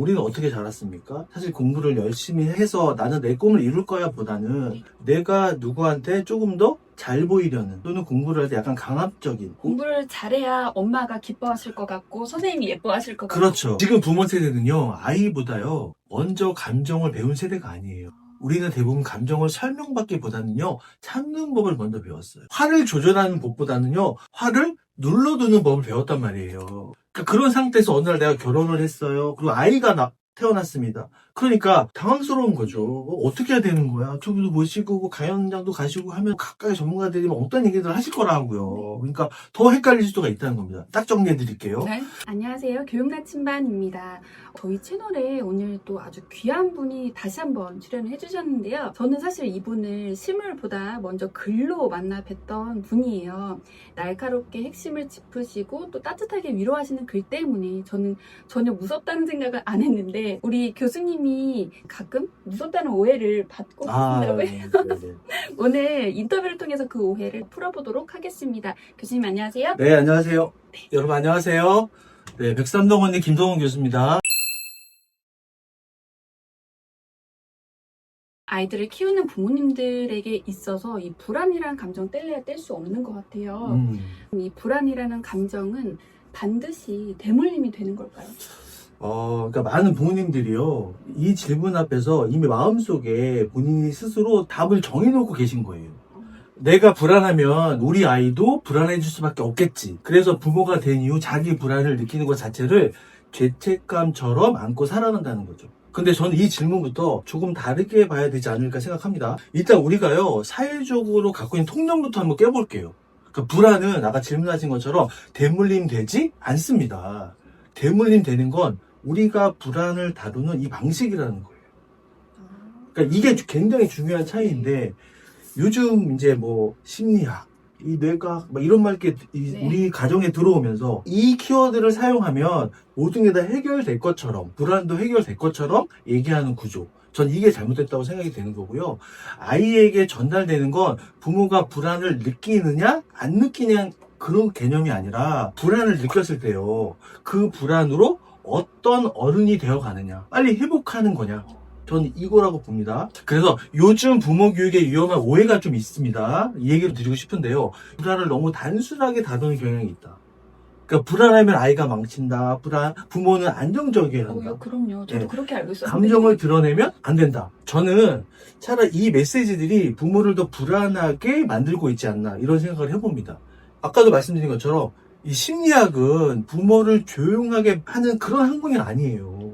우리는 어떻게 자랐습니까? 사실 공부를 열심히 해서 나는 내 꿈을 이룰 거야 보다는 내가 누구한테 조금 더 잘 보이려는, 또는 공부를 할 때 약간 강압적인. 공부를 잘해야 엄마가 기뻐하실 것 같고 선생님이 예뻐하실 것 같고. 그렇죠. 지금 부모 세대는요, 아이보다요 먼저 감정을 배운 세대가 아니에요. 우리는 대부분 감정을 설명받기보다는요 참는 법을 먼저 배웠어요. 화를 조절하는 법보다는요 화를 눌러두는 법을 배웠단 말이에요. 그러니까 그런 상태에서 어느 날 내가 결혼을 했어요. 그리고 아이가 태어났습니다. 그러니까 당황스러운 거죠. 어떻게 해야 되는 거야? 저기도 모시고 가연장도 가시고 하면 각각의 전문가들이 어떤 얘기들 하실 거라고요. 그러니까 더 헷갈릴 수가 있다는 겁니다. 딱 정리해 드릴게요. 네. 안녕하세요. 교육나침반입니다. 저희 채널에 오늘 또 아주 귀한 분이 다시 한번 출연을 해주셨는데요. 저는 사실 이분을 실물보다 먼저 글로 만나 뵀던 분이에요. 날카롭게 핵심을 짚으시고 또 따뜻하게 위로하시는 글 때문에 저는 전혀 무섭다는 생각을 안 했는데, 우리 교수님이 가끔 무섭다는 오해를 받고 계신다고 해요. 네네. 오늘 인터뷰를 통해서 그 오해를 풀어보도록 하겠습니다. 교수님 안녕하세요. 네, 안녕하세요. 여러분 안녕하세요. 네, 백삼동원님 김동원 교수입니다. 아이들을 키우는 부모님들에게 있어서 이 불안이라는 감정 뗄래야 뗄 수 없는 것 같아요. 이 불안이라는 감정은 반드시 대물림이 되는 걸까요? 그러니까 많은 부모님들이요, 이 질문 앞에서 이미 마음속에 본인이 스스로 답을 정해놓고 계신 거예요. 내가 불안하면 우리 아이도 불안해질 수밖에 없겠지. 그래서 부모가 된 이후 자기 불안을 느끼는 것 자체를 죄책감처럼 안고 살아간다는 거죠. 근데 저는 이 질문부터 조금 다르게 봐야 되지 않을까 생각합니다. 일단 우리가요, 사회적으로 갖고 있는 통념부터 한번 깨볼게요. 그러니까 불안은 아까 질문하신 것처럼 대물림 되지 않습니다. 대물림 되는 건 우리가 불안을 다루는 이 방식이라는 거예요. 그러니까 이게 굉장히 중요한 차이인데, 요즘 이제 뭐 심리학, 이 뇌과학 막 이런 말 이렇게 우리 가정에 들어오면서 이 키워드를 사용하면 모든 게 다 해결될 것처럼, 불안도 해결될 것처럼 얘기하는 구조. 전 이게 잘못됐다고 생각이 되는 거고요. 아이에게 전달되는 건 부모가 불안을 느끼느냐 안 느끼냐 그런 개념이 아니라, 불안을 느꼈을 때요, 그 불안으로 어떤 어른이 되어 가느냐, 빨리 회복하는 거냐, 저는 이거라고 봅니다. 그래서 요즘 부모 교육에 위험한 오해가 좀 있습니다. 이 얘기를 드리고 싶은데요, 불안을 너무 단순하게 다루는 경향이 있다. 그러니까 불안하면 아이가 망친다, 부모는 안정적이어야 한다. 그럼요. 저도 네. 그렇게 알고 있었는데. 감정을 드러내면 안 된다. 저는 차라리 이 메시지들이 부모를 더 불안하게 만들고 있지 않나, 이런 생각을 해봅니다. 아까도 말씀드린 것처럼 이 심리학은 부모를 조용하게 하는 그런 학문이 아니에요.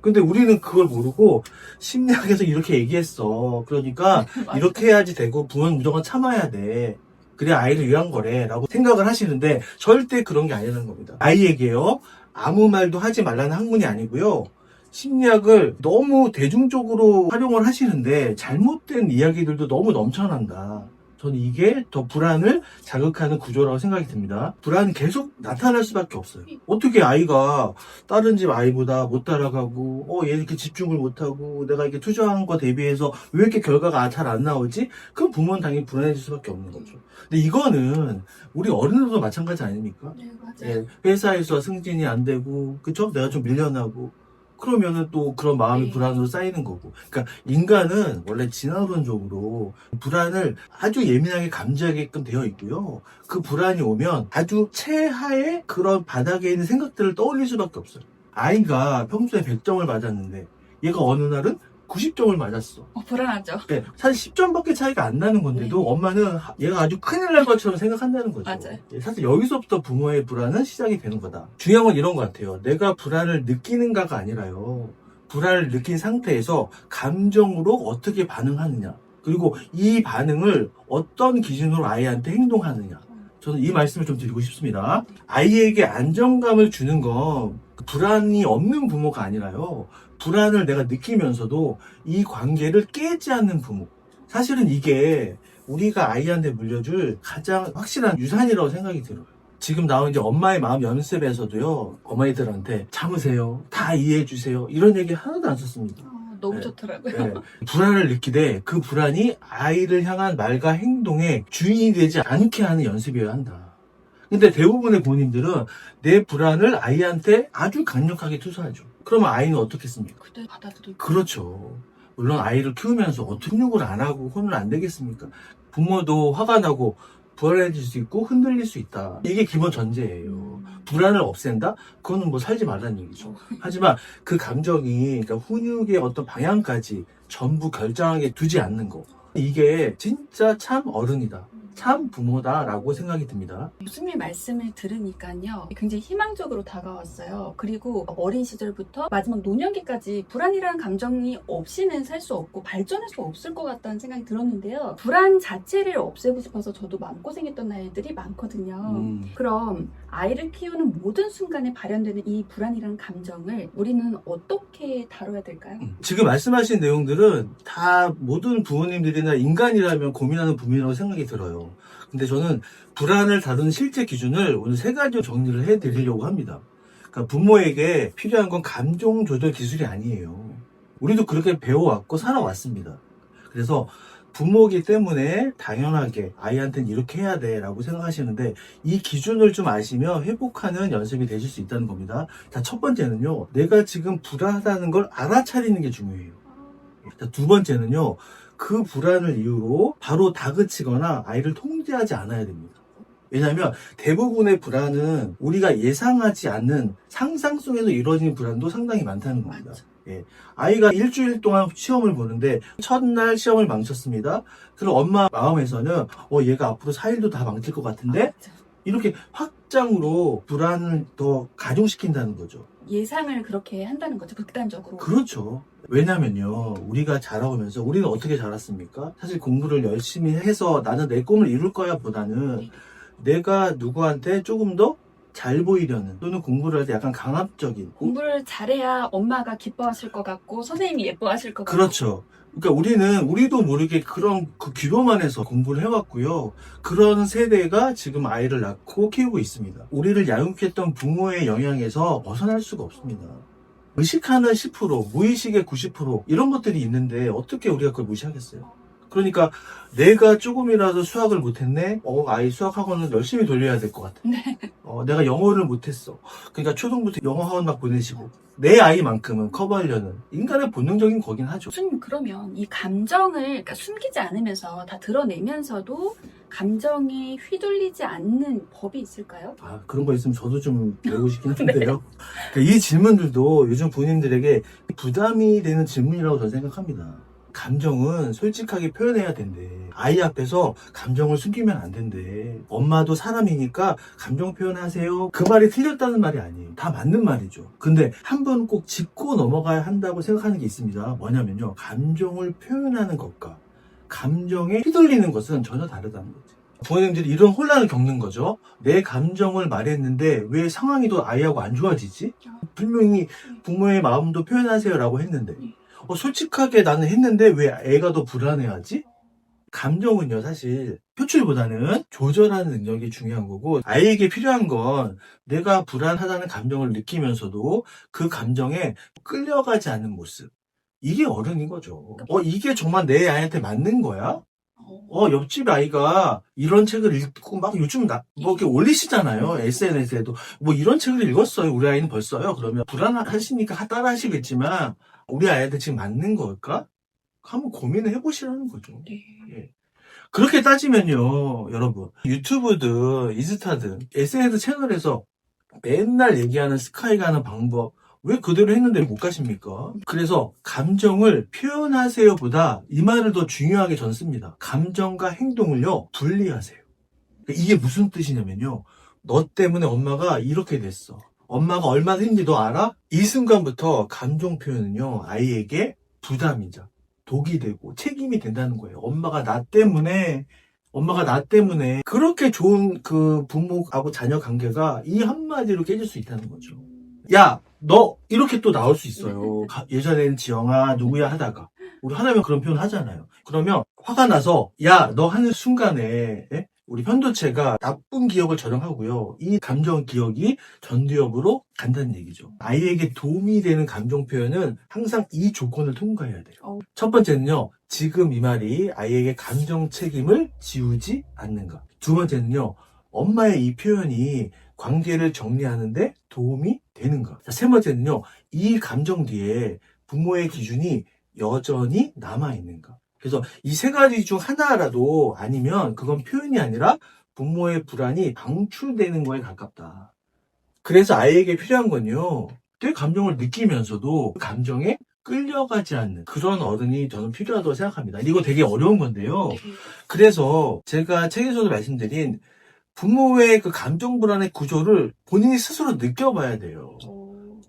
근데 우리는 그걸 모르고 심리학에서 이렇게 얘기했어, 그러니까 이렇게 해야지 되고 부모는 무조건 참아야 돼, 그래 아이를 위한 거래 라고 생각을 하시는데, 절대 그런 게 아니라는 겁니다. 아이에게요, 아무 말도 하지 말라는 학문이 아니고요, 심리학을 너무 대중적으로 활용을 하시는데 잘못된 이야기들도 너무 넘쳐난다. 저는 이게 더 불안을 자극하는 구조라고 생각이 듭니다. 불안은 계속 나타날 수밖에 없어요. 어떻게 아이가 다른 집 아이보다 못 따라가고, 얘 이렇게 집중을 못하고, 내가 이렇게 투자한 거 대비해서 왜 이렇게 결과가 잘 안 나오지? 그럼 부모는 당연히 불안해질 수밖에 없는 거죠. 근데 이거는 우리 어른들도 마찬가지 아닙니까? 네, 맞아요. 예, 회사에서 승진이 안 되고, 그쵸? 내가 좀 밀려나고, 그러면은 또 그런 마음이 불안으로 쌓이는 거고. 그러니까 인간은 원래 진화론적으로 불안을 아주 예민하게 감지하게끔 되어 있고요, 그 불안이 오면 아주 최하의 그런 바닥에 있는 생각들을 떠올릴 수밖에 없어요. 아이가 평소에 100점을 맞았는데 얘가 어느 날은 90점을 맞았어. 불안하죠. 네, 사실 10점밖에 차이가 안 나는 건데도 엄마는 얘가 아주 큰일 날 것처럼 생각한다는 거죠. 맞아요. 사실 여기서부터 부모의 불안은 시작이 되는 거다. 중요한 건 이런 것 같아요. 내가 불안을 느끼는가가 아니라요, 불안을 느낀 상태에서 감정으로 어떻게 반응하느냐, 그리고 이 반응을 어떤 기준으로 아이한테 행동하느냐. 저는 이 말씀을 좀 드리고 싶습니다. 아이에게 안정감을 주는 건 불안이 없는 부모가 아니라요, 불안을 내가 느끼면서도 이 관계를 깨지 않는 부모. 사실은 이게 우리가 아이한테 물려줄 가장 확실한 유산이라고 생각이 들어요. 지금 나온 이제 엄마의 마음 연습에서도요, 어머니들한테 참으세요, 다 이해해주세요, 이런 얘기 하나도 안 썼습니다. 너무 네. 좋더라고요. 네. 불안을 느끼되 그 불안이 아이를 향한 말과 행동의 주인이 되지 않게 하는 연습이어야 한다. 근데 대부분의 부모님들은 내 불안을 아이한테 아주 강력하게 투사하죠. 그러면 아이는 어떻겠습니까? 그때 받아들이고. 그렇죠. 물론 아이를 키우면서 어떻게 훈육을 안 하고 혼을 안 되겠습니까? 부모도 화가 나고 불안해질 수 있고 흔들릴 수 있다. 이게 기본 전제예요. 불안을 없앤다? 그거는 뭐 살지 말라는 얘기죠. 하지만 그 감정이 그러니까 훈육의 어떤 방향까지 전부 결정하게 두지 않는 거. 이게 진짜 참 어른이다. 참 부모다라고 생각이 듭니다. 교수님 말씀을 들으니까요, 굉장히 희망적으로 다가왔어요. 그리고 어린 시절부터 마지막 노년기까지 불안이라는 감정이 없이는 살 수 없고 발전할 수 없을 것 같다는 생각이 들었는데요. 불안 자체를 없애고 싶어서 저도 마음고생했던 아이들이 많거든요. 그럼 아이를 키우는 모든 순간에 발현되는 이 불안이라는 감정을 우리는 어떻게 다뤄야 될까요? 지금 말씀하신 내용들은 다 모든 부모님들이나 인간이라면 고민하는 부분이라고 생각이 들어요. 근데 저는 불안을 다루는 실제 기준을 오늘 3가지로 정리를 해드리려고 합니다. 그러니까 부모에게 필요한 건 감정 조절 기술이 아니에요. 우리도 그렇게 배워왔고 살아왔습니다. 그래서 부모이기 때문에 당연하게 아이한테는 이렇게 해야 돼 라고 생각하시는데 이 기준을 좀 아시면 회복하는 연습이 되실 수 있다는 겁니다. 자, 첫 번째는요, 내가 지금 불안하다는 걸 알아차리는 게 중요해요. 자, 두 번째는요, 그 불안을 이유로 바로 다그치거나 아이를 통제하지 않아야 됩니다. 왜냐하면 대부분의 불안은 우리가 예상하지 않는 상상 속에서 이루어지는 불안도 상당히 많다는 겁니다. 맞아. 예. 아이가 일주일 동안 시험을 보는데 첫날 시험을 망쳤습니다. 그럼 엄마 마음에서는 얘가 앞으로 4일도 다 망칠 것 같은데 맞아. 이렇게 확장으로 불안을 더 가중시킨다는 거죠. 예상을 그렇게 한다는 거죠, 극단적으로. 그렇죠. 왜냐면요, 우리가 자라오면서 우리는 어떻게 자랐습니까? 사실 공부를 열심히 해서 나는 내 꿈을 이룰 거야 보다는 내가 누구한테 조금 더 잘 보이려는, 또는 공부를 할 때 약간 강압적인. 공부를 잘해야 엄마가 기뻐하실 것 같고 선생님이 예뻐하실 것 같고. 그렇죠. 그러니까 우리도 모르게 그런 그 기로만 해서 공부를 해왔고요. 그런 세대가 지금 아이를 낳고 키우고 있습니다. 우리를 양육했던 부모의 영향에서 벗어날 수가 없습니다. 의식하는 10%, 무의식의 90% 이런 것들이 있는데 어떻게 우리가 그걸 무시하겠어요? 그러니까 내가 조금이라도 수학을 못했네? 아이 수학학원은 열심히 돌려야 될 것 같아. 네. 내가 영어를 못했어. 그러니까 초등부터 영어 학원 막 보내시고 내 아이만큼은 커버하려는 인간의 본능적인 거긴 하죠. 교수님, 그러면 이 감정을 그러니까 숨기지 않으면서 다 드러내면서도 감정에 휘둘리지 않는 법이 있을까요? 그런 거 있으면 저도 좀 배우고 싶긴 한데요. 그러니까 이 질문들도 요즘 부모님들에게 부담이 되는 질문이라고 저는 생각합니다. 감정은 솔직하게 표현해야 된대. 아이 앞에서 감정을 숨기면 안 된대. 엄마도 사람이니까 감정 표현하세요. 그 말이 틀렸다는 말이 아니에요. 다 맞는 말이죠. 근데 한 번 꼭 짚고 넘어가야 한다고 생각하는 게 있습니다. 뭐냐면요, 감정을 표현하는 것과 감정에 휘둘리는 것은 전혀 다르다는 거죠. 부모님들이 이런 혼란을 겪는 거죠. 내 감정을 말했는데 왜 상황이 더 아이하고 안 좋아지지? 분명히 부모의 마음도 표현하세요라고 했는데 솔직하게 나는 했는데 왜 애가 더 불안해하지? 감정은요, 사실 표출보다는 조절하는 능력이 중요한 거고, 아이에게 필요한 건 내가 불안하다는 감정을 느끼면서도 그 감정에 끌려가지 않는 모습. 이게 어른인 거죠. 이게 정말 내 아이한테 맞는 거야? 옆집 아이가 이런 책을 읽고 막 요즘 이렇게 올리시잖아요. SNS에도. 이런 책을 읽었어요. 우리 아이는 벌써요. 그러면 불안하시니까 따라 하시겠지만, 우리 아이한테 지금 맞는 걸까? 한번 고민을 해보시라는 거죠. 네. 예. 그렇게 따지면요, 여러분. 유튜브든, 인스타든, SNS 채널에서 맨날 얘기하는 스카이 가는 방법, 왜 그대로 했는데 못 가십니까? 그래서 감정을 표현하세요 보다 이 말을 더 중요하게 전 씁니다. 감정과 행동을요, 분리하세요. 이게 무슨 뜻이냐면요, 너 때문에 엄마가 이렇게 됐어. 엄마가 얼마나 힘든지 너 알아? 이 순간부터 감정 표현은요, 아이에게 부담이자 독이 되고 책임이 된다는 거예요. 엄마가 나 때문에 그렇게 좋은 그 부모하고 자녀 관계가 이 한마디로 깨질 수 있다는 거죠. 야, 너 이렇게 또 나올 수 있어요. 예전에는 지영아 누구야 하다가 우리 하나면 그런 표현 하잖아요. 그러면 화가 나서 야, 너 하는 순간에 우리 편도체가 나쁜 기억을 저장하고요. 이 감정 기억이 전두엽으로 간다는 얘기죠. 아이에게 도움이 되는 감정 표현은 항상 이 조건을 통과해야 돼요. 첫 번째는요, 지금 이 말이 아이에게 감정 책임을 지우지 않는가. 두 번째는요, 엄마의 이 표현이 관계를 정리하는데 도움이 되는가. 자, 세 번째는요, 이 감정 뒤에 부모의 기준이 여전히 남아있는가. 그래서 이 세 가지 중 하나라도 아니면 그건 표현이 아니라 부모의 불안이 방출되는 거에 가깝다. 그래서 아이에게 필요한 건요, 내 감정을 느끼면서도 그 감정에 끌려가지 않는 그런 어른이 저는 필요하다고 생각합니다. 이거 되게 어려운 건데요. 네. 그래서 제가 책에서도 말씀드린 부모의 그 감정 불안의 구조를 본인이 스스로 느껴봐야 돼요.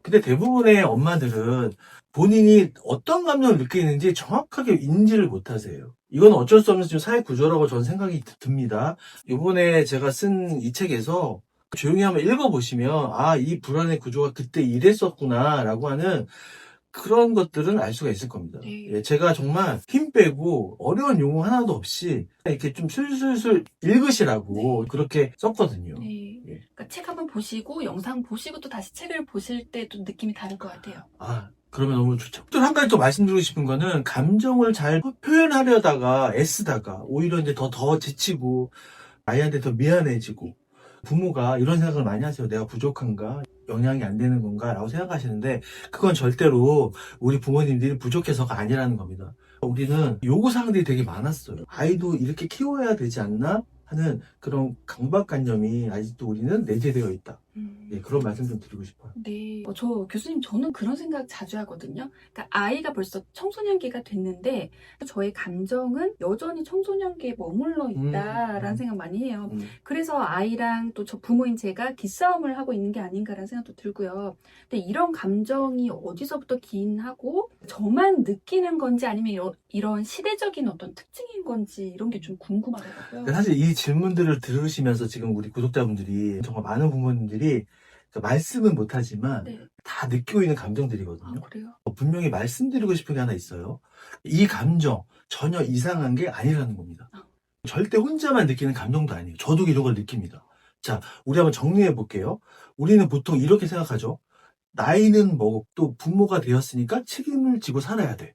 근데 대부분의 엄마들은 본인이 어떤 감정을 느끼는지 정확하게 인지를 못하세요. 이건 어쩔 수 없는 지금 사회 구조라고 저는 생각이 듭니다. 이번에 제가 쓴 이 책에서 조용히 한번 읽어보시면 아, 이 불안의 구조가 그때 이랬었구나 라고 하는 그런 것들은 알 수가 있을 겁니다. 네. 예, 제가 정말 힘 빼고 어려운 용어 하나도 없이 이렇게 좀 술술술 읽으시라고 그렇게 썼거든요. 네. 예. 그러니까 책 한번 보시고 영상 보시고 또 다시 책을 보실 때 또 느낌이 다를 것 같아요. 아, 그러면 너무 좋죠. 또 한 가지 또 말씀드리고 싶은 거는 감정을 잘 표현하려다가 애쓰다가 오히려 이제 더 지치고 아이한테 더 미안해지고 부모가 이런 생각을 많이 하세요. 내가 부족한가? 영향이 안 되는 건가? 라고 생각하시는데 그건 절대로 우리 부모님들이 부족해서가 아니라는 겁니다. 우리는 요구사항들이 되게 많았어요. 아이도 이렇게 키워야 되지 않나? 하는 그런 강박관념이 아직도 우리는 내재되어 있다. 예, 그런 말씀 좀 드리고 싶어요. 네. 교수님, 저는 그런 생각 자주 하거든요. 그러니까 아이가 벌써 청소년기가 됐는데 저의 감정은 여전히 청소년기에 머물러 있다라는 생각 많이 해요. 그래서 아이랑 또 저 부모인 제가 기싸움을 하고 있는 게 아닌가라는 생각도 들고요. 근데 이런 감정이 어디서부터 기인하고 저만 느끼는 건지 아니면 이런 시대적인 어떤 특징인 건지 이런 게 좀 궁금하더라고요. 사실 이 질문들을 들으시면서 지금 우리 구독자분들이 정말 많은 부모님들이 말씀은 못하지만 네. 다 느끼고 있는 감정들이거든요. 아, 그래요? 분명히 말씀드리고 싶은 게 하나 있어요. 이 감정 전혀 이상한 게 아니라는 겁니다. 절대 혼자만 느끼는 감정도 아니에요. 저도 이런 걸 느낍니다. 자, 우리 한번 정리해 볼게요. 우리는 보통 이렇게 생각하죠. 나이는 먹고 부모가 되었으니까 책임을 지고 살아야 돼.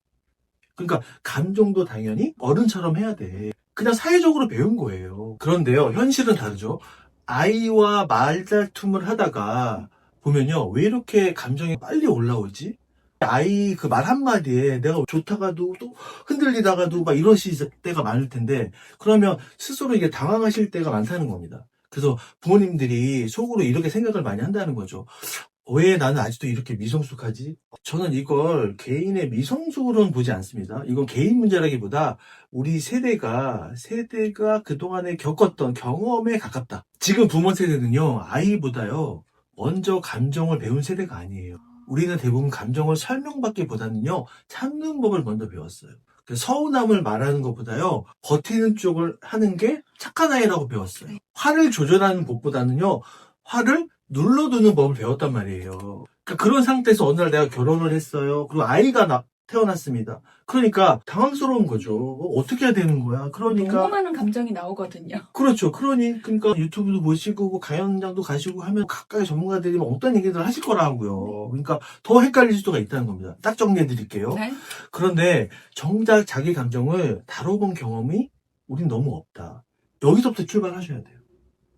그러니까 감정도 당연히 어른처럼 해야 돼. 그냥 사회적으로 배운 거예요. 그런데요, 현실은 다르죠. 아이와 말다툼을 하다가 보면요, 왜 이렇게 감정이 빨리 올라오지? 아이 그 말 한마디에 내가 좋다가도 또 흔들리다가도 막 이러실 때가 많을 텐데, 그러면 스스로 이게 당황하실 때가 많다는 겁니다. 그래서 부모님들이 속으로 이렇게 생각을 많이 한다는 거죠. 왜 나는 아직도 이렇게 미성숙하지? 저는 이걸 개인의 미성숙으로는 보지 않습니다. 이건 개인 문제라기보다 우리 세대가 그동안에 겪었던 경험에 가깝다. 지금 부모 세대는요, 아이보다요, 먼저 감정을 배운 세대가 아니에요. 우리는 대부분 감정을 설명받기보다는요, 참는 법을 먼저 배웠어요. 서운함을 말하는 것보다요, 버티는 쪽을 하는 게 착한 아이라고 배웠어요. 화를 조절하는 법보다는요, 화를 눌러두는 법을 배웠단 말이에요. 그러니까 그런 상태에서 어느 날 내가 결혼을 했어요. 그리고 아이가 태어났습니다. 그러니까 당황스러운 거죠. 어떻게 해야 되는 거야? 그러니까 너무 많은 감정이 나오거든요. 그렇죠. 그러니까 유튜브도 보시고 가연장도 가시고 하면 각각의 전문가들이 어떤 얘기들 하실 거라고요. 그러니까 더 헷갈릴 수가 있다는 겁니다. 딱 정리해 드릴게요. 네? 그런데 정작 자기 감정을 다뤄본 경험이 우린 너무 없다. 여기서부터 출발하셔야 돼요.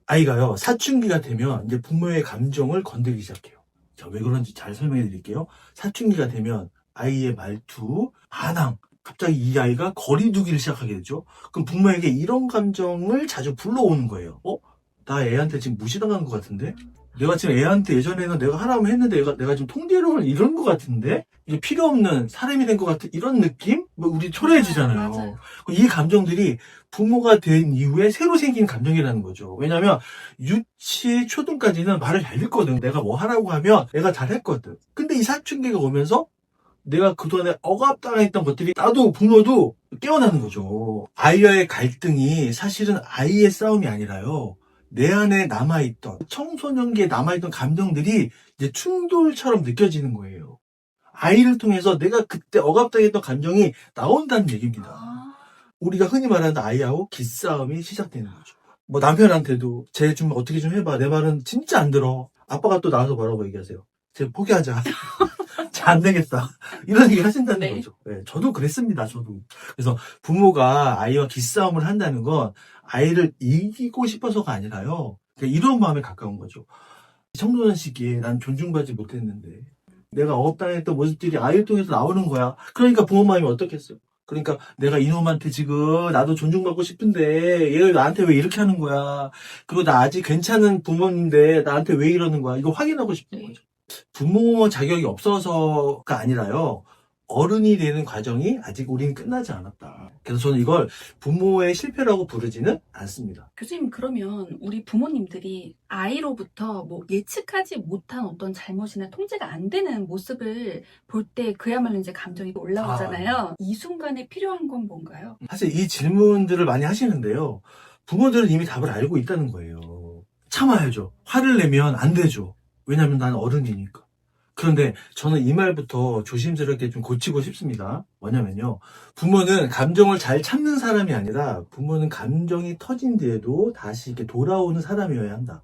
아이가요, 사춘기가 되면 이제 부모의 감정을 건드리기 시작해요. 자, 왜 그런지 잘 설명해 드릴게요. 사춘기가 되면 아이의 말투, 반항, 갑자기 이 아이가 거리 두기를 시작하게 되죠. 그럼 부모에게 이런 감정을 자주 불러오는 거예요. 나 애한테 지금 무시당한 것 같은데? 내가 지금 애한테 예전에는 내가 하라고 했는데 내가 지금 통제력을 잃은 것 같은데? 이게 필요 없는 사람이 된 것 같은 이런 느낌? 우리 초라해지잖아요. 맞아요. 이 감정들이 부모가 된 이후에 새로 생긴 감정이라는 거죠. 왜냐면 유치, 초등까지는 말을 잘 듣거든. 내가 뭐 하라고 하면 애가 잘 했거든. 근데 이 사춘기가 오면서 내가 그동안에 억압당했던 것들이 나도 부모도 깨어나는 거죠. 아이와의 갈등이 사실은 아이의 싸움이 아니라요. 내 안에 남아있던 청소년기에 남아있던 감정들이 이제 충돌처럼 느껴지는 거예요. 아이를 통해서 내가 그때 억압당했던 감정이 나온다는 얘기입니다. 우리가 흔히 말하는 아이하고 기싸움이 시작되는 거죠. 뭐 남편한테도 쟤 좀 어떻게 좀 해봐. 내 말은 진짜 안 들어. 아빠가 또 나와서 뭐라고 얘기하세요. 쟤 포기하자. 쟤 안 되겠다. 이런 얘기 하신다는 네. 거죠. 네, 저도 그랬습니다. 저도. 그래서 부모가 아이와 기싸움을 한다는 건 아이를 이기고 싶어서가 아니라요. 이런 마음에 가까운 거죠. 청소년 시기에 난 존중받지 못했는데 내가 억압당했던 모습들이 아이를 통해서 나오는 거야. 그러니까 부모 마음이 어떻겠어요? 그러니까 내가 이놈한테 지금 나도 존중받고 싶은데 얘가 나한테 왜 이렇게 하는 거야. 그리고 나 아직 괜찮은 부모인데 나한테 왜 이러는 거야. 이거 확인하고 싶은 거죠. 부모 자격이 없어서가 아니라요. 어른이 되는 과정이 아직 우리는 끝나지 않았다. 그래서 저는 이걸 부모의 실패라고 부르지는 않습니다. 교수님, 그러면 우리 부모님들이 아이로부터 뭐 예측하지 못한 어떤 잘못이나 통제가 안 되는 모습을 볼 때 그야말로 이제 감정이 올라오잖아요. 이 순간에 필요한 건 뭔가요? 사실 이 질문들을 많이 하시는데요. 부모들은 이미 답을 알고 있다는 거예요. 참아야죠. 화를 내면 안 되죠. 왜냐하면 난 어른이니까. 그런데 저는 이 말부터 조심스럽게 좀 고치고 싶습니다. 뭐냐면요. 부모는 감정을 잘 참는 사람이 아니라 부모는 감정이 터진 뒤에도 다시 이렇게 돌아오는 사람이어야 한다.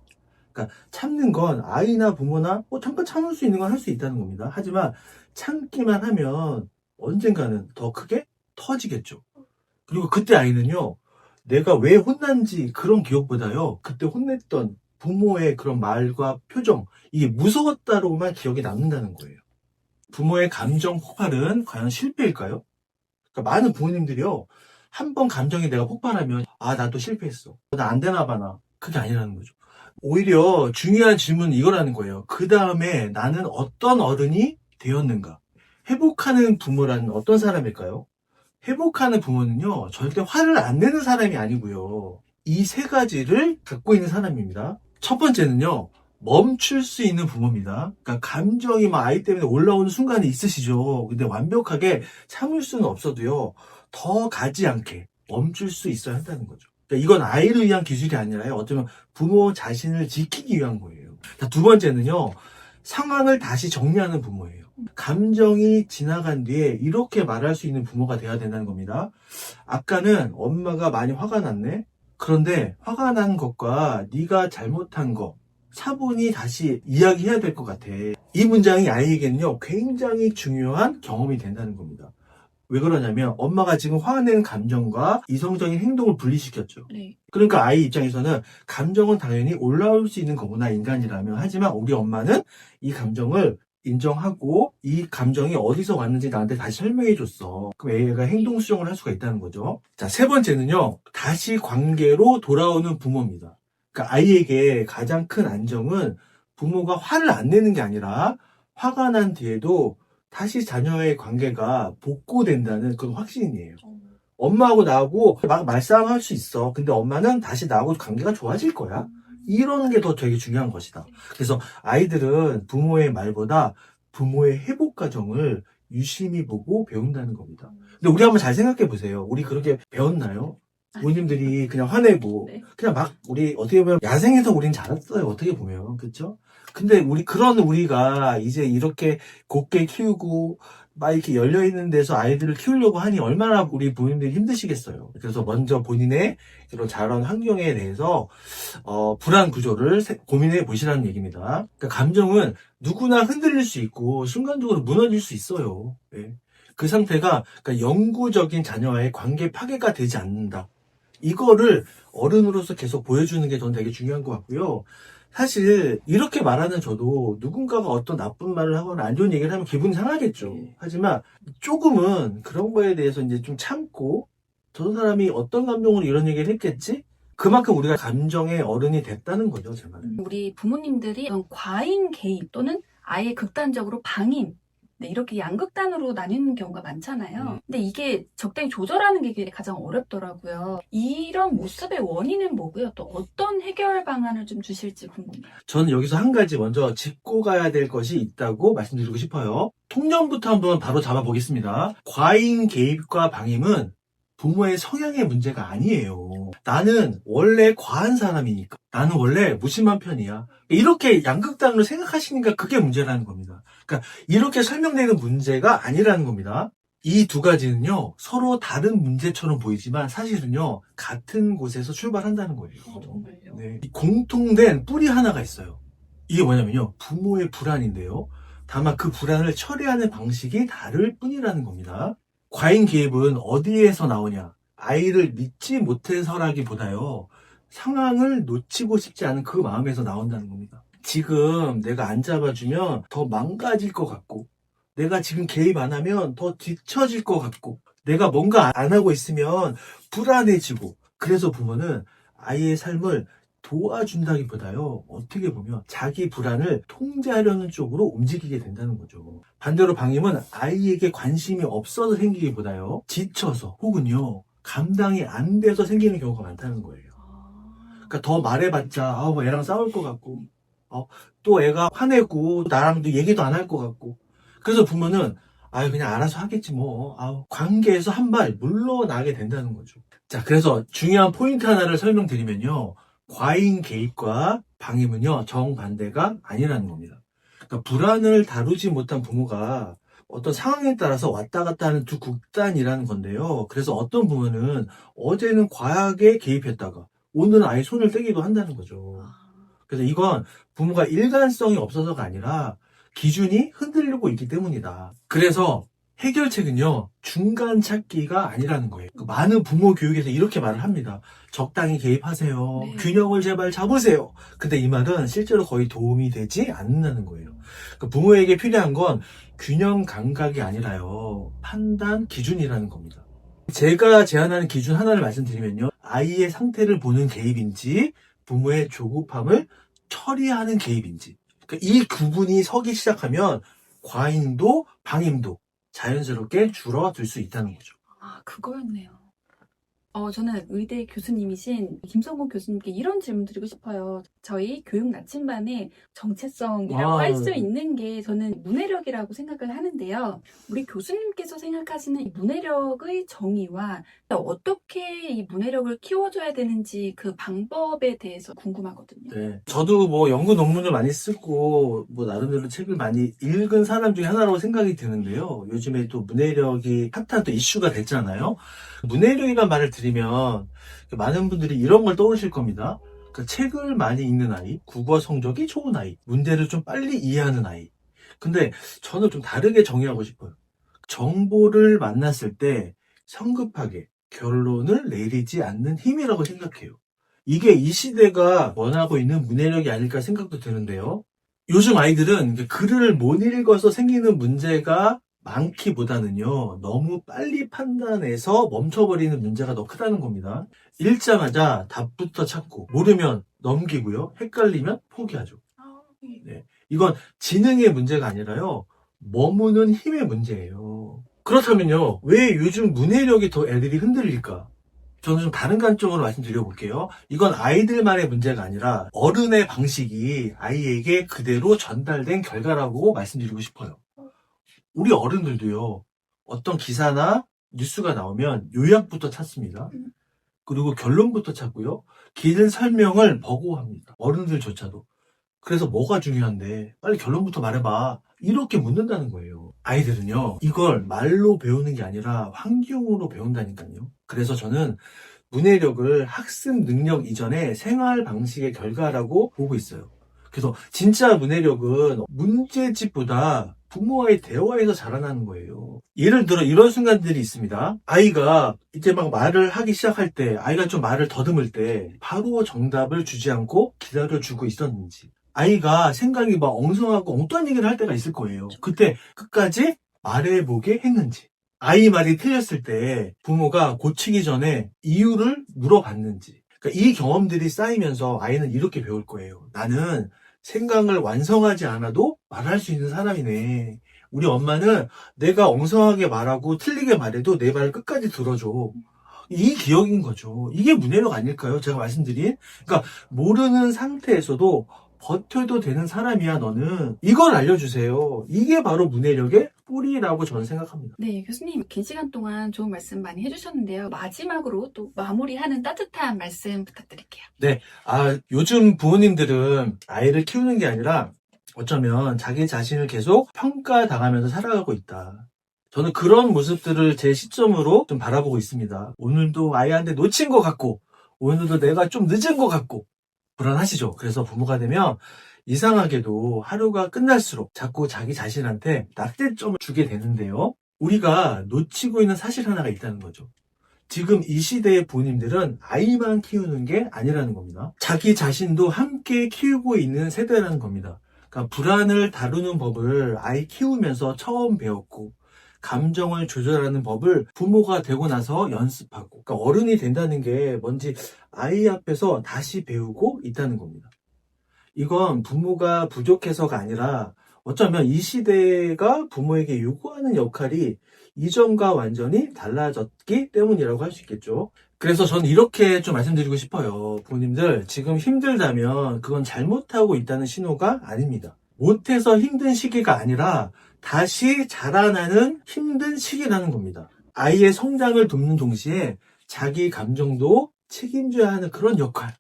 그러니까 참는 건 아이나 부모나 잠깐 참을 수 있는 건 할 수 있다는 겁니다. 하지만 참기만 하면 언젠가는 더 크게 터지겠죠. 그리고 그때 아이는요. 내가 왜 혼난지 그런 기억보다요. 그때 혼냈던 부모의 그런 말과 표정, 이게 무서웠다로만 기억이 남는다는 거예요. 부모의 감정 폭발은 과연 실패일까요? 그러니까 많은 부모님들이요. 한 번 감정이 내가 폭발하면 나도 실패했어. 나 안 되나 봐 나. 그게 아니라는 거죠. 오히려 중요한 질문은 이거라는 거예요. 그 다음에 나는 어떤 어른이 되었는가? 회복하는 부모라는 어떤 사람일까요? 회복하는 부모는요. 절대 화를 안 내는 사람이 아니고요. 이 세 가지를 갖고 있는 사람입니다. 첫 번째는요. 멈출 수 있는 부모입니다. 그러니까 감정이 막 아이 때문에 올라오는 순간이 있으시죠. 근데 완벽하게 참을 수는 없어도요. 더 가지 않게 멈출 수 있어야 한다는 거죠. 그러니까 이건 아이를 위한 기술이 아니라요. 어쩌면 부모 자신을 지키기 위한 거예요. 자, 두 번째는요. 상황을 다시 정리하는 부모예요. 감정이 지나간 뒤에 이렇게 말할 수 있는 부모가 돼야 된다는 겁니다. 아까는 엄마가 많이 화가 났네. 그런데 화가 난 것과 네가 잘못한 거 차분히 다시 이야기해야 될 것 같아. 이 문장이 아이에게는요 굉장히 중요한 경험이 된다는 겁니다. 왜 그러냐면 엄마가 지금 화내는 감정과 이성적인 행동을 분리시켰죠. 네. 그러니까 아이 입장에서는 감정은 당연히 올라올 수 있는 거구나 인간이라면. 하지만 우리 엄마는 이 감정을 인정하고 이 감정이 어디서 왔는지 나한테 다시 설명해 줬어. 그럼 애가 행동 수정을 할 수가 있다는 거죠. 자, 세 번째는요. 다시 관계로 돌아오는 부모입니다. 그러니까 아이에게 가장 큰 안정은 부모가 화를 안 내는 게 아니라 화가 난 뒤에도 다시 자녀의 관계가 복구된다는 그런 확신이에요. 엄마하고 나하고 막 말싸움할 수 있어. 근데 엄마는 다시 나하고 관계가 좋아질 거야. 이런 게 더 되게 중요한 것이다. 그래서 아이들은 부모의 말보다 부모의 회복 과정을 유심히 보고 배운다는 겁니다. 근데 우리 한번 잘 생각해 보세요. 우리 그렇게 배웠나요? 부모님들이 그냥 화내고 그냥 막 우리 어떻게 보면 야생에서 우린 자랐어요. 어떻게 보면. 그렇죠? 근데 우리가 이제 이렇게 곱게 키우고 막 이렇게 열려있는 데서 아이들을 키우려고 하니 얼마나 우리 부모님들이 힘드시겠어요. 그래서 먼저 본인의 이런 자란 환경에 대해서 불안 구조를 고민해 보시라는 얘기입니다. 그러니까 감정은 누구나 흔들릴 수 있고 순간적으로 무너질 수 있어요. 네. 그 상태가 그러니까 영구적인 자녀와의 관계 파괴가 되지 않는다. 이거를 어른으로서 계속 보여주는 게 저는 되게 중요한 것 같고요. 사실 이렇게 말하는 저도 누군가가 어떤 나쁜 말을 하거나 안 좋은 얘기를 하면 기분이 상하겠죠. 하지만 조금은 그런 거에 대해서 이제 좀 참고 저 사람이 어떤 감정으로 이런 얘기를 했겠지? 그만큼 우리가 감정의 어른이 됐다는 거죠, 제 말은. 우리 부모님들이 과잉 개입 또는 아예 극단적으로 방임, 네, 이렇게 양극단으로 나뉘는 경우가 많잖아요. 근데 이게 적당히 조절하는 게 가장 어렵더라고요. 이런 모습의 원인은 뭐고요? 또 어떤 해결 방안을 좀 주실지 궁금해요. 저는 여기서 한 가지 먼저 짚고 가야 될 것이 있다고 말씀드리고 싶어요. 통념부터 한번 바로 잡아보겠습니다. 과잉 개입과 방임은 부모의 성향의 문제가 아니에요. 나는 원래 과한 사람이니까. 나는 원래 무심한 편이야. 이렇게 양극단으로 생각하시니까 그게 문제라는 겁니다. 그러니까 이렇게 설명되는 문제가 아니라는 겁니다. 이 두 가지는요, 서로 다른 문제처럼 보이지만 사실은요, 같은 곳에서 출발한다는 거예요. 정말요? 네. 공통된 뿌리 하나가 있어요. 이게 뭐냐면요, 부모의 불안인데요. 다만 그 불안을 처리하는 방식이 다를 뿐이라는 겁니다. 과잉 개입은 어디에서 나오냐? 아이를 믿지 못해서라기보다요, 상황을 놓치고 싶지 않은 그 마음에서 나온다는 겁니다. 지금 내가 안 잡아주면 더 망가질 것 같고, 내가 지금 개입 안 하면 더 뒤처질 것 같고, 내가 뭔가 안 하고 있으면 불안해지고, 그래서 부모는 아이의 삶을 도와준다기보다요, 어떻게 보면 자기 불안을 통제하려는 쪽으로 움직이게 된다는 거죠. 반대로 방임은 아이에게 관심이 없어서 생기기보다요, 지쳐서 혹은요, 감당이 안 돼서 생기는 경우가 많다는 거예요. 그러니까 더 말해봤자 뭐 애랑 싸울 것 같고, 또 애가 화내고 나랑도 얘기도 안 할 것 같고, 그래서 부모는 그냥 알아서 하겠지 뭐, 관계에서 한 발 물러나게 된다는 거죠. 자, 그래서 중요한 포인트 하나를 설명드리면요, 과잉 개입과 방임은요, 정반대가 아니라는 겁니다. 그러니까 불안을 다루지 못한 부모가 어떤 상황에 따라서 왔다 갔다 하는 두 극단이라는 건데요. 그래서 어떤 부모는 어제는 과하게 개입했다가 오늘은 아예 손을 떼기도 한다는 거죠. 그래서 이건 부모가 일관성이 없어서가 아니라 기준이 흔들리고 있기 때문이다. 그래서 해결책은요, 중간 찾기가 아니라는 거예요. 많은 부모 교육에서 이렇게 말을 합니다. 적당히 개입하세요. 네. 균형을 제발 잡으세요. 근데 이 말은 실제로 거의 도움이 되지 않는다는 거예요. 부모에게 필요한 건 균형 감각이 아니라요, 판단 기준이라는 겁니다. 제가 제안하는 기준 하나를 말씀드리면요, 아이의 상태를 보는 개입인지 부모의 조급함을 처리하는 개입인지, 이 구분이 서기 시작하면 과잉도 방임도 자연스럽게 줄어들 수 있다는 거죠. 그거였네요. 저는 의대 교수님이신 김성곤 교수님께 이런 질문 드리고 싶어요. 저희 교육 나침반의 정체성이라고 할 수 있는 게 저는 문해력이라고 생각을 하는데요. 우리 교수님께서 생각하시는 이 문해력의 정의와 어떻게 이 문해력을 키워줘야 되는지 그 방법에 대해서 궁금하거든요. 네. 저도 뭐 연구 논문을 많이 쓰고 뭐 나름대로 책을 많이 읽은 사람 중에 하나라고 생각이 드는데요. 요즘에 또 문해력이 핫한 또 이슈가 됐잖아요. 문해력이란 말을 들으면 많은 분들이 이런 걸 떠오르실 겁니다. 책을 많이 읽는 아이, 국어 성적이 좋은 아이, 문제를 좀 빨리 이해하는 아이. 근데 저는 좀 다르게 정의하고 싶어요. 정보를 만났을 때 성급하게 결론을 내리지 않는 힘이라고 생각해요. 이게 이 시대가 원하고 있는 문해력이 아닐까 생각도 드는데요. 요즘 아이들은 글을 못 읽어서 생기는 문제가 많기보다는요, 너무 빨리 판단해서 멈춰버리는 문제가 더 크다는 겁니다. 읽자마자 답부터 찾고, 모르면 넘기고요, 헷갈리면 포기하죠. 네. 이건 지능의 문제가 아니라요, 머무는 힘의 문제예요. 그렇다면요, 왜 요즘 문해력이 더 애들이 흔들릴까? 저는 좀 다른 관점으로 말씀드려볼게요. 이건 아이들만의 문제가 아니라 어른의 방식이 아이에게 그대로 전달된 결과라고 말씀드리고 싶어요. 우리 어른들도요, 어떤 기사나 뉴스가 나오면 요약부터 찾습니다. 그리고 결론부터 찾고요, 긴 설명을 버거워합니다. 어른들조차도. 그래서 뭐가 중요한데 빨리 결론부터 말해봐, 이렇게 묻는다는 거예요. 아이들은요, 이걸 말로 배우는 게 아니라 환경으로 배운다니까요. 그래서 저는 문해력을 학습 능력 이전의 생활 방식의 결과라고 보고 있어요. 그래서 진짜 문해력은 문제집보다 부모와의 대화에서 자라나는 거예요. 예를 들어 이런 순간들이 있습니다. 아이가 이제 막 말을 하기 시작할 때, 아이가 좀 말을 더듬을 때 바로 정답을 주지 않고 기다려주고 있었는지, 아이가 생각이 막 엉성하고 엉뚱한 얘기를 할 때가 있을 거예요. 그때 끝까지 말해보게 했는지, 아이 말이 틀렸을 때 부모가 고치기 전에 이유를 물어봤는지, 이 경험들이 쌓이면서 아이는 이렇게 배울 거예요. 나는 생각을 완성하지 않아도 말할 수 있는 사람이네. 우리 엄마는 내가 엉성하게 말하고 틀리게 말해도 내 말을 끝까지 들어줘. 이 기억인 거죠. 이게 문해력 아닐까요? 제가 말씀드린. 그러니까 모르는 상태에서도 버텨도 되는 사람이야 너는. 이걸 알려주세요. 이게 바로 문해력의 뿌리라고 저는 생각합니다. 네, 교수님 긴 시간 동안 좋은 말씀 많이 해주셨는데요. 마지막으로 또 마무리하는 따뜻한 말씀 부탁드릴게요. 네, 요즘 부모님들은 아이를 키우는 게 아니라 어쩌면 자기 자신을 계속 평가당하면서 살아가고 있다. 저는 그런 모습들을 제 시점으로 좀 바라보고 있습니다. 오늘도 아이한테 놓친 것 같고, 오늘도 내가 좀 늦은 것 같고, 불안하시죠? 그래서 부모가 되면 이상하게도 하루가 끝날수록 자꾸 자기 자신한테 낙제점을 주게 되는데요. 우리가 놓치고 있는 사실 하나가 있다는 거죠. 지금 이 시대의 부모님들은 아이만 키우는 게 아니라는 겁니다. 자기 자신도 함께 키우고 있는 세대라는 겁니다. 그러니까 불안을 다루는 법을 아이 키우면서 처음 배웠고, 감정을 조절하는 법을 부모가 되고 나서 연습하고, 그러니까 어른이 된다는 게 뭔지 아이 앞에서 다시 배우고 있다는 겁니다. 이건 부모가 부족해서가 아니라 어쩌면 이 시대가 부모에게 요구하는 역할이 이전과 완전히 달라졌기 때문이라고 할 수 있겠죠. 그래서 저는 이렇게 좀 말씀드리고 싶어요. 부모님들, 지금 힘들다면 그건 잘못하고 있다는 신호가 아닙니다. 못해서 힘든 시기가 아니라 다시 자라나는 힘든 시기라는 겁니다. 아이의 성장을 돕는 동시에 자기 감정도 책임져야 하는 그런 역할.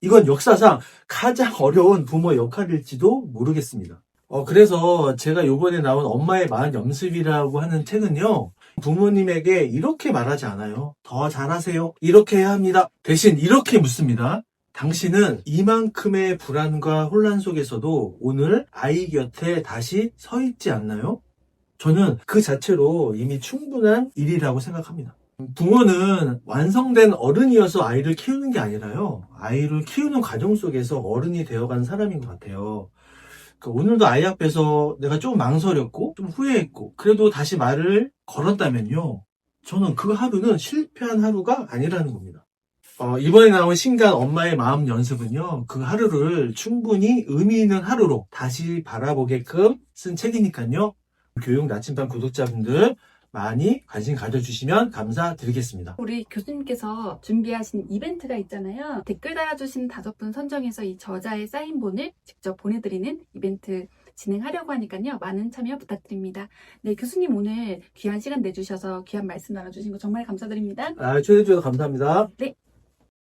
이건 역사상 가장 어려운 부모 역할일지도 모르겠습니다. 그래서 제가 요번에 나온 엄마의 마음 연습이라고 하는 책은요, 부모님에게 이렇게 말하지 않아요. 더 잘하세요. 이렇게 해야 합니다. 대신 이렇게 묻습니다. 당신은 이만큼의 불안과 혼란 속에서도 오늘 아이 곁에 다시 서 있지 않나요? 저는 그 자체로 이미 충분한 일이라고 생각합니다. 부모는 완성된 어른이어서 아이를 키우는 게 아니라요, 아이를 키우는 과정 속에서 어른이 되어가는 사람인 것 같아요. 오늘도 아이 앞에서 내가 좀 망설였고 좀 후회했고 그래도 다시 말을 걸었다면요, 저는 그 하루는 실패한 하루가 아니라는 겁니다. 이번에 나온 신간 엄마의 마음 연습은요, 그 하루를 충분히 의미 있는 하루로 다시 바라보게끔 쓴 책이니까요, 교육 나침반 구독자분들 많이 관심 가져주시면 감사드리겠습니다. 우리 교수님께서 준비하신 이벤트가 있잖아요. 댓글 달아주신 5분 선정해서 이 저자의 사인본을 직접 보내드리는 이벤트 진행하려고 하니까요, 많은 참여 부탁드립니다. 네, 교수님 오늘 귀한 시간 내주셔서 귀한 말씀 나눠주신 거 정말 감사드립니다. 초대해 주셔서 감사합니다. 네.